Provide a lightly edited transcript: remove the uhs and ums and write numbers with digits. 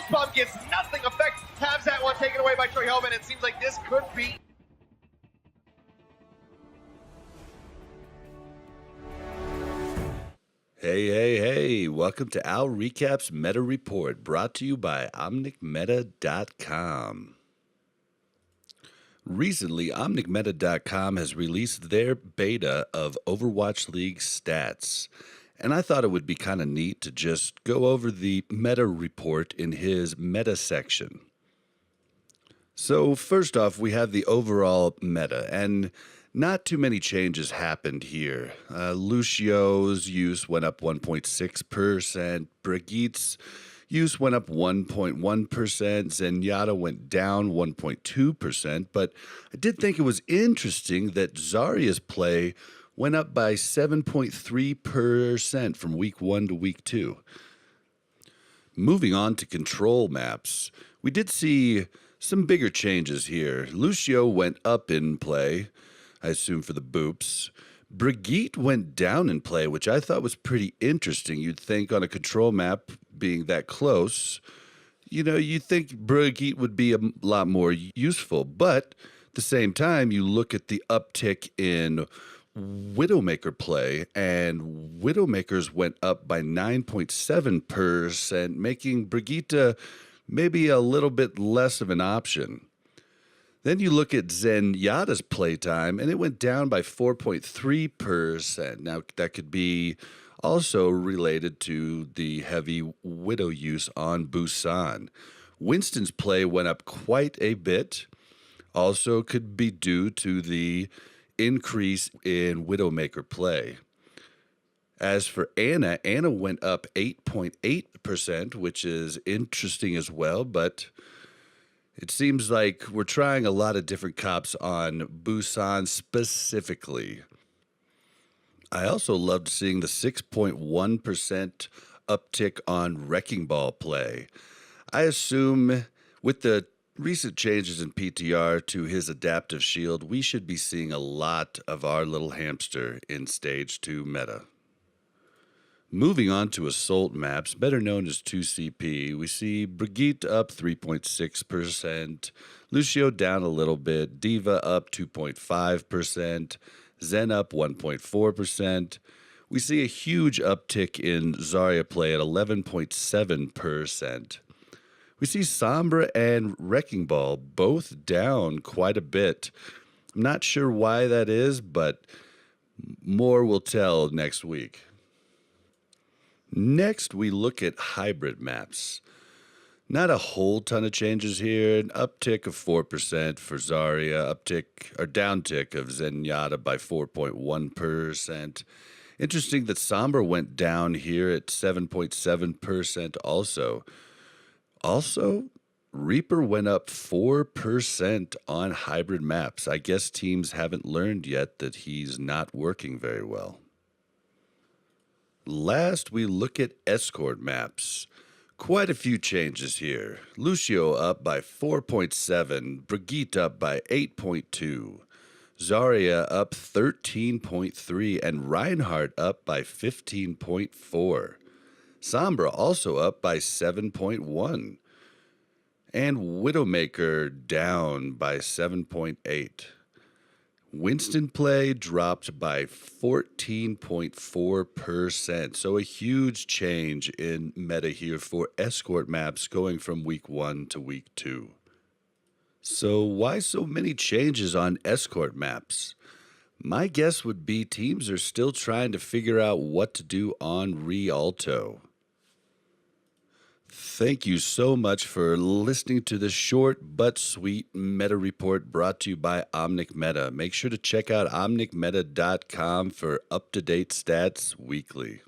Bomb gets nothing effect. Has that one taken away by Troy Hellman. It seems like this could be. Hey, welcome to Al Recap's Meta Report, brought to you by OmnicMeta.com. Recently, OmnicMeta.com has released their beta of Overwatch League stats, and I thought it would be kind of neat to just go over the Meta Report in his Meta section. So first off, we have the overall meta, and not too many changes happened here. Lucio's use went up 1.6%, Brigitte's use went up 1.1%, Zenyatta went down 1.2%, but I did think it was interesting that Zarya's play went up by 7.3% from week 1 to week 2. Moving on to control maps, we did see some bigger changes here. Lucio went up in play, I assume for the boops. Brigitte went down in play, which I thought was pretty interesting. You'd think on a control map being that close, you'd think Brigitte would be a lot more useful. But at the same time, you look at the uptick in Widowmaker play, and Widowmakers went up by 9.7%, making Brigitte maybe a little bit less of an option. Then you look at Zenyatta's playtime, and it went down by 4.3%. Now, that could be also related to the heavy Widow use on Busan. Winston's play went up quite a bit. Also could be due to the increase in Widowmaker play. As for Anna went up 8.8%, which is interesting as well, but it seems like we're trying a lot of different cops on Busan specifically. I also loved seeing the 6.1% uptick on Wrecking Ball play. I assume with the recent changes in PTR to his adaptive shield, we should be seeing a lot of our little hamster in Stage 2 meta. Moving on to Assault maps, better known as 2CP, we see Brigitte up 3.6%, Lucio down a little bit, Diva up 2.5%, Zen up 1.4%. We see a huge uptick in Zarya play at 11.7%. We see Sombra and Wrecking Ball both down quite a bit. I'm not sure why that is, but more will tell next week. Next, we look at hybrid maps. Not a whole ton of changes here. An uptick of 4% for Zarya, downtick of Zenyatta by 4.1%. Interesting that Sombra went down here at 7.7% also. Also, Reaper went up 4% on hybrid maps. I guess teams haven't learned yet that he's not working very well. Last, we look at escort maps. Quite a few changes here. Lucio up by 4.7, Brigitte up by 8.2, Zarya up 13.3, and Reinhardt up by 15.4. Sombra also up by 7.1, and Widowmaker down by 7.8. Winston play dropped by 14.4%, so a huge change in meta here for escort maps going from week 1 to week 2. So why so many changes on escort maps? My guess would be teams are still trying to figure out what to do on Rialto. Thank you so much for listening to this short but sweet meta report brought to you by Omnic Meta. Make sure to check out OmnicMeta.com for up-to-date stats weekly.